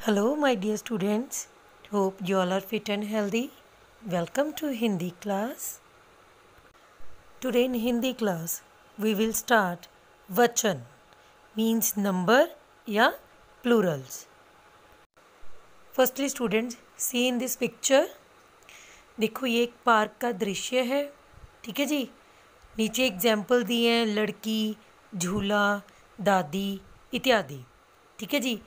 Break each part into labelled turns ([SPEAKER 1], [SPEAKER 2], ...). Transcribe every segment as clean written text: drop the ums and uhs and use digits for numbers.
[SPEAKER 1] Hello, my dear students. Hope you all are fit and healthy. Welcome to Hindi class. Today in Hindi class, we will start vachan means number या plurals. Firstly, students, see in this picture. देखो ये एक park का दृश्य है, ठीक है जी। नीचे एग्जाम्पल दिए हैं लड़की, झूला, दादी इत्यादि, ठीक है जी।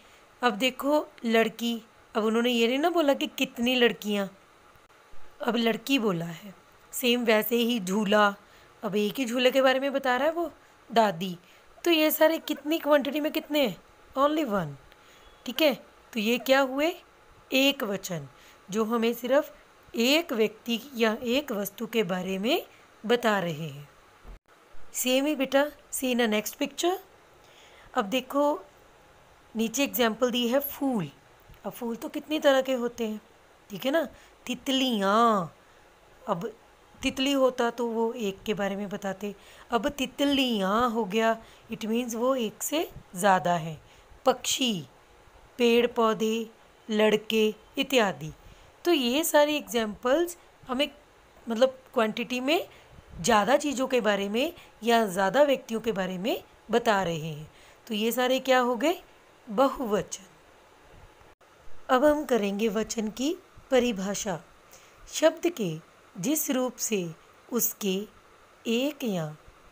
[SPEAKER 1] अब देखो लड़की, अब उन्होंने ये नहीं ना बोला कि कितनी लड़कियाँ, अब लड़की बोला है। सेम वैसे ही झूला, अब एक ही झूले के बारे में बता रहा है वो, दादी। तो ये सारे कितनी क्वांटिटी में कितने हैं? ओनली वन, ठीक है। तो ये क्या हुए? एक वचन, जो हमें सिर्फ एक व्यक्ति या एक वस्तु के बारे में बता रहे हैं। सेम ही बेटा, सी इन नेक्स्ट पिक्चर। अब देखो नीचे एग्जाम्पल दी है फूल। अब फूल तो कितनी तरह के होते हैं, ठीक है ना। तितलियाँ, अब तितली होता तो वो एक के बारे में बताते, अब तितलियाँ हो गया, इट मीन्स वो एक से ज़्यादा है। पक्षी, पेड़ पौधे, लड़के इत्यादि। तो ये सारी एग्जाम्पल्स हमें मतलब क्वांटिटी में ज़्यादा चीज़ों के बारे में या ज़्यादा व्यक्तियों के बारे में बता रहे हैं। तो ये सारे क्या हो गए? बहुवचन। अब हम करेंगे वचन की परिभाषा। शब्द के जिस रूप से उसके एक या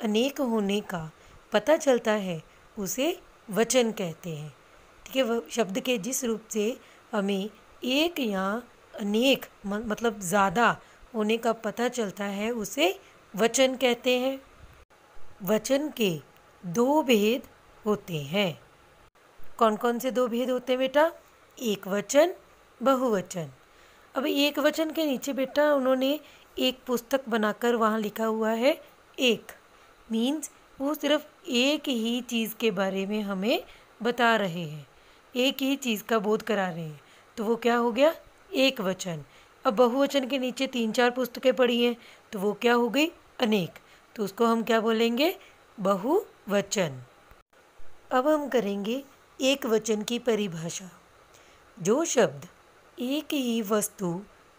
[SPEAKER 1] अनेक होने का पता चलता है उसे वचन कहते हैं, ठीक है। वह शब्द के जिस रूप से हमें एक या अनेक मतलब ज़्यादा होने का पता चलता है उसे वचन कहते हैं। वचन के दो भेद होते हैं। कौन कौन से दो भेद होते हैं बेटा? एक वचन, बहुवचन। अब एक वचन के नीचे बेटा उन्होंने एक पुस्तक बनाकर वहाँ लिखा हुआ है एक, मीन्स वो सिर्फ एक ही चीज़ के बारे में हमें बता रहे हैं, एक ही चीज़ का बोध करा रहे हैं, तो वो क्या हो गया? एक वचन। अब बहुवचन के नीचे 3-4 पुस्तकें पढ़ी हैं तो वो क्या हो गई? अनेक। तो उसको हम क्या बोलेंगे? बहुवचन। अब हम करेंगे एक वचन की परिभाषा। जो शब्द एक ही वस्तु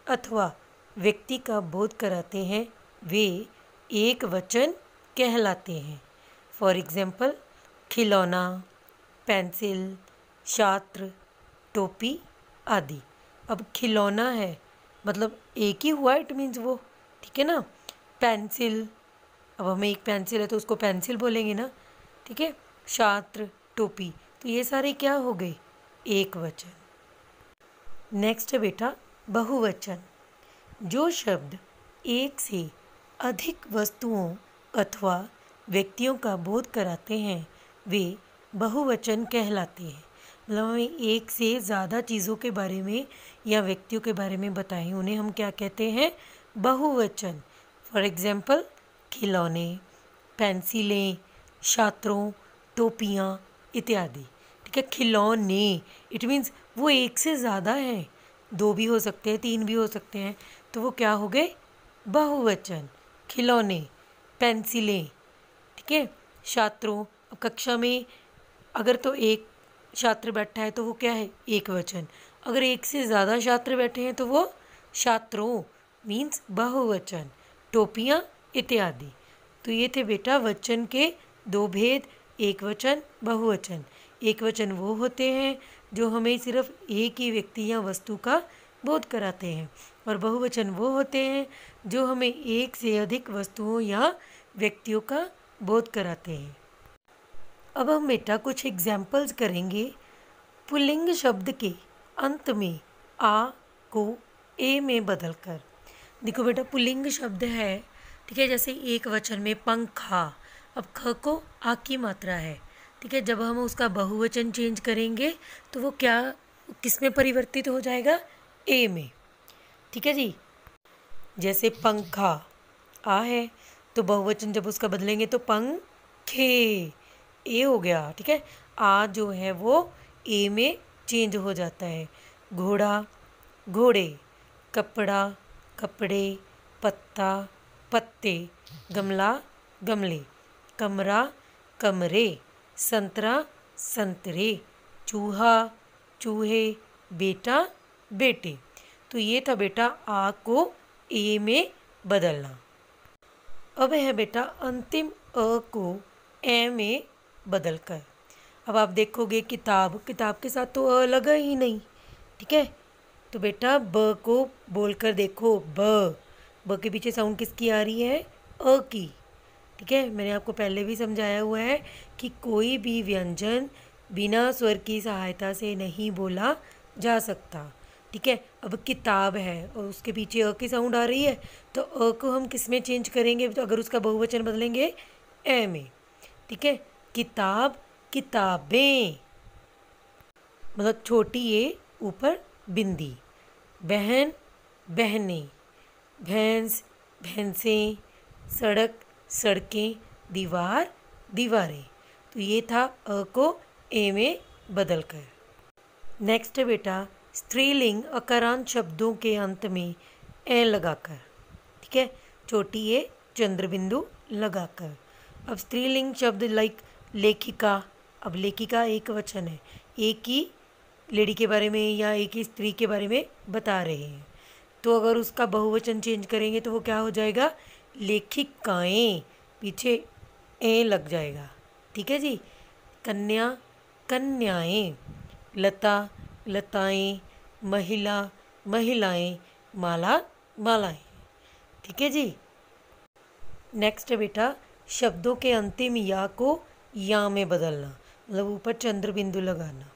[SPEAKER 1] अथवा व्यक्ति का बोध कराते हैं वे एक वचन कहलाते हैं। फॉर एग्जाम्पल खिलौना, पेंसिल, छात्र, टोपी आदि। अब खिलौना है मतलब एक ही हुआ, इट मीन्स वो, ठीक है ना। पेंसिल, अब हमें एक पेंसिल है तो उसको पेंसिल बोलेंगे ना, ठीक है। छात्र, टोपी, तो ये सारे क्या हो गए? एक वचन। नेक्स्ट है बेटा बहुवचन। जो शब्द एक से अधिक वस्तुओं अथवा व्यक्तियों का बोध कराते हैं वे बहुवचन कहलाते हैं। मतलब हमें एक से ज़्यादा चीज़ों के बारे में या व्यक्तियों के बारे में बताएं, उन्हें हम क्या कहते हैं? बहुवचन। फॉर एग्जाम्पल खिलौने, पेंसिलें, छात्रों, टोपियाँ इत्यादि, ठीक है। खिलौने, इट मीन्स वो एक से ज़्यादा हैं, दो भी हो सकते हैं, तीन भी हो सकते हैं, तो वो क्या हो गए? बहुवचन। खिलौने, पेंसिलें, ठीक है। छात्रों, अब कक्षा में अगर तो एक छात्र बैठा है तो वो क्या है? एक वचन। अगर एक से ज़्यादा छात्र बैठे हैं तो वो छात्रों मीन्स बहुवचन। टोपियाँ इत्यादि। तो ये थे बेटा वचन के दो भेद, एक वचन, बहुवचन। एक वचन वो होते हैं जो हमें सिर्फ एक ही व्यक्ति या वस्तु का बोध कराते हैं, और बहुवचन वो होते हैं जो हमें एक से अधिक वस्तुओं या व्यक्तियों का बोध कराते हैं। अब हम बेटा कुछ एग्जाम्पल्स करेंगे पुल्लिंग शब्द के अंत में आ को ए में बदलकर। देखो बेटा पुल्लिंग शब्द है, ठीक है। जैसे एक वचन में पंखा, अब ख को आ की मात्रा है, ठीक है। जब हम उसका बहुवचन चेंज करेंगे तो वो क्या किस में परिवर्तित हो जाएगा? ए में, ठीक है जी। जैसे पंखा आ है तो बहुवचन जब उसका बदलेंगे तो पंखे, ए हो गया, ठीक है। आ जो है वो ए में चेंज हो जाता है। घोड़ा, घोड़े, कपड़ा, कपड़े, पत्ता, पत्ते, गमला, गमले, कमरा, कमरे, संतरा, संतरे, चूहा, चूहे, बेटा बेटे। तो ये था बेटा आ को ए में बदलना। अब है बेटा अंतिम अ को ए में बदलकर। अब आप देखोगे किताब, किताब के साथ तो अ लगा ही नहीं, ठीक है। तो बेटा ब को बोलकर देखो, ब के पीछे साउंड किसकी आ रही है? अ की, ठीक है। मैंने आपको पहले भी समझाया हुआ है कि कोई भी व्यंजन बिना स्वर की सहायता से नहीं बोला जा सकता, ठीक है। अब किताब है और उसके पीछे अ की साउंड आ रही है, तो अ को हम किस में चेंज करेंगे? तो अगर उसका बहुवचन बदलेंगे ए में, ठीक है। किताब किताबें, मतलब छोटी ए ऊपर बिंदी। बहन बहनें, भैंस भैंसें, सड़क सड़कें, दीवार दीवारें। तो ये था अ को ए में बदलकर। नेक्स्ट है बेटा स्त्रीलिंग अकारांत शब्दों के अंत में ए लगाकर, ठीक है। छोटी ए चंद्र बिंदु लगाकर। अब स्त्रीलिंग शब्द लाइक लेखिका, अब लेखिका एक वचन है, एक ही लेडी के बारे में या एक ही स्त्री के बारे में बता रहे हैं। तो अगर उसका बहुवचन चेंज करेंगे तो वो क्या हो जाएगा? लेखिकाएँ, पीछे ए लग जाएगा, ठीक है जी। कन्या कन्याएँ, लता लताएँ, महिला महिलाएँ, माला मालाएँ, ठीक है जी। नेक्स्ट है बेटा शब्दों के अंतिम या को या में बदलना, मतलब ऊपर चंद्र बिंदु लगाना।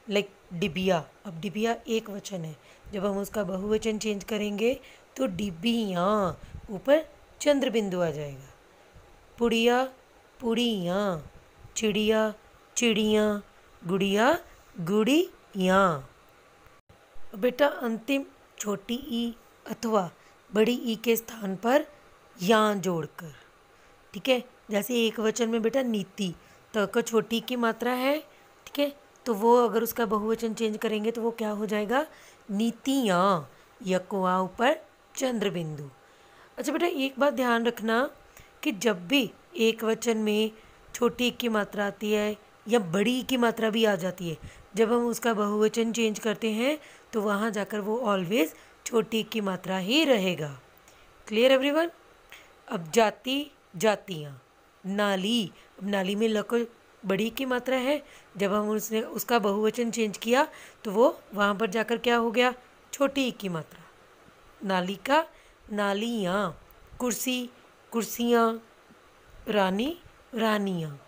[SPEAKER 1] लाइक डिबिया, अब डिबिया एक वचन है, जब हम उसका बहुवचन चेंज करेंगे तो डिबियाँ, ऊपर चंद्र बिंदु आ जाएगा। पुड़िया पुड़ियाँ, चिड़िया चिड़ियाँ, गुड़िया गुड़ियाँ। बेटा अंतिम छोटी ई अथवा बड़ी ई के स्थान पर या जोड़कर, ठीक है। जैसे एक वचन में बेटा नीति, त को छोटी की मात्रा है, ठीक है। तो वो अगर उसका बहुवचन चेंज करेंगे तो वो क्या हो जाएगा? नीतियाँ, यकोआ ऊपर चंद्र बिंदु। अच्छा बेटा एक बात ध्यान रखना कि जब भी एक वचन में छोटी की मात्रा आती है या बड़ी की मात्रा भी आ जाती है, जब हम उसका बहुवचन चेंज करते हैं तो वहाँ जाकर वो ऑलवेज छोटी की मात्रा ही रहेगा। Clear everyone? अब जाति जातियाँ, नाली, अब नाली में ल को बड़ी की मात्रा है, जब हम उसने उसका बहुवचन चेंज किया तो वो वहाँ पर जाकर क्या हो गया? छोटी की मात्रा। नालिका नालियाँ, कुर्सी कुर्सियाँ, रानी रानियाँ,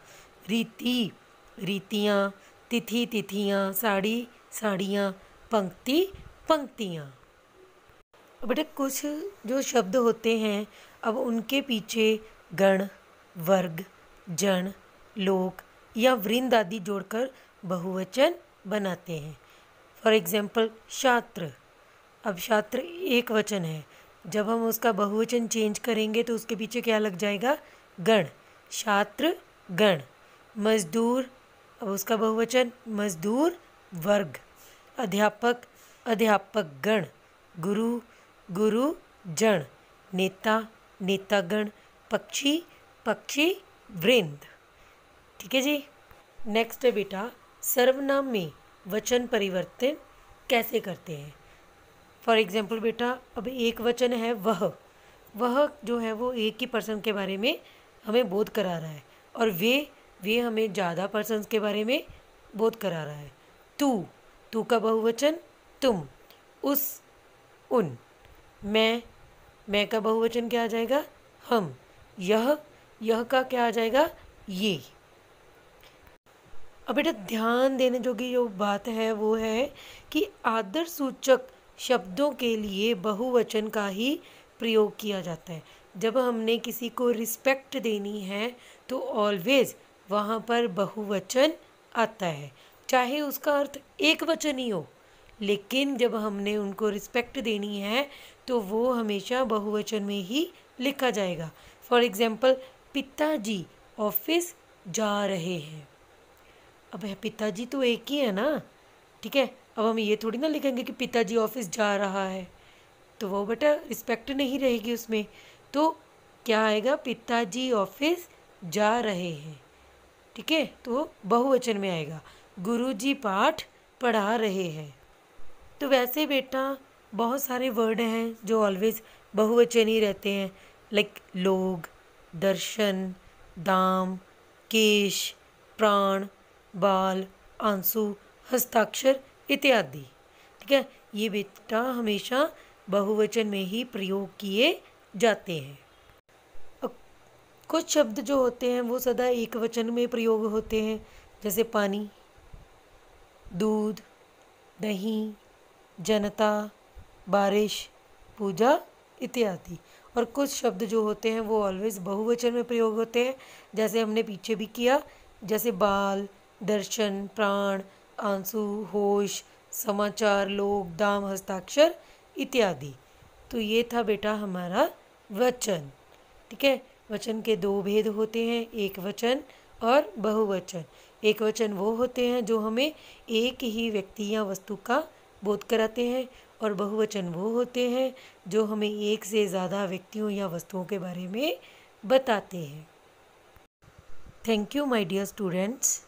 [SPEAKER 1] रीति रीतियाँ, तिथि तिथियाँ, साड़ी साड़ियाँ, पंक्ति पंक्तियाँ। बेटा कुछ जो शब्द होते हैं अब उनके पीछे गण, वर्ग, जन, लोक या वृंद आदि जोड़कर बहुवचन बनाते हैं। फॉर एग्जाम्पल छात्र, अब छात्र एक वचन है, जब हम उसका बहुवचन चेंज करेंगे तो उसके पीछे क्या लग जाएगा? गण, छात्र गण। मजदूर, अब उसका बहुवचन मजदूर वर्ग। अध्यापक अध्यापक गण। गुरु गुरु जन। नेता नेतागण। पक्षी पक्षी वृंद, ठीक है जी। नेक्स्ट है बेटा सर्वनाम में वचन परिवर्तन कैसे करते हैं। फॉर एग्जाम्पल बेटा अब एक वचन है वह जो है वो एक ही पर्सन के बारे में हमें बोध करा रहा है, और वे हमें ज़्यादा पर्सन्स के बारे में बोध करा रहा है। तू का बहुवचन तुम, उस उन। मैं का बहुवचन क्या आ जाएगा? हम। यह का क्या आ जाएगा? ये। अब बेटा ध्यान देने जोगी जो बात है वो है कि आदर सूचक शब्दों के लिए बहुवचन का ही प्रयोग किया जाता है। जब हमने किसी को रिस्पेक्ट देनी है तो ऑलवेज वहाँ पर बहुवचन आता है, चाहे उसका अर्थ एक वचन ही हो, लेकिन जब हमने उनको रिस्पेक्ट देनी है तो वो हमेशा बहुवचन में ही लिखा जाएगा। फॉर एग्जाम्पल पिताजी ऑफिस जा रहे हैं, अब पिताजी तो एक ही है ना, ठीक है। अब हम ये थोड़ी ना लिखेंगे कि पिताजी ऑफिस जा रहा है, तो वो बेटा रिस्पेक्ट नहीं रहेगी उसमें। तो क्या आएगा? पिताजी ऑफिस जा रहे हैं, ठीक है, तो बहुवचन में आएगा। गुरुजी पाठ पढ़ा रहे हैं। तो वैसे बेटा बहुत सारे वर्ड हैं जो ऑलवेज बहुवचन ही रहते हैं, लाइक लोग, दर्शन, दाम, केश, प्राण, बाल, आंसू, हस्ताक्षर इत्यादि। ठीक है, ये बेटा हमेशा बहुवचन में ही प्रयोग किए जाते हैं। कुछ शब्द जो होते हैं वो सदा एक वचन में प्रयोग होते हैं, जैसे पानी, दूध, दही, जनता, बारिश, पूजा इत्यादि। और कुछ शब्द जो होते हैं वो ऑलवेज बहुवचन में प्रयोग होते हैं, जैसे हमने पीछे भी किया, जैसे बाल, दर्शन, प्राण, आंसू, होश, समाचार, लोग, दाम, हस्ताक्षर इत्यादि। तो ये था बेटा हमारा वचन। ठीक है, वचन के दो भेद होते हैं, एक वचन और बहुवचन। एक वचन वो होते हैं जो हमें एक ही व्यक्ति या वस्तु का बोध कराते हैं, और बहुवचन वो होते हैं जो हमें एक से ज़्यादा व्यक्तियों या वस्तुओं के बारे में बताते हैं। Thank you my dear students.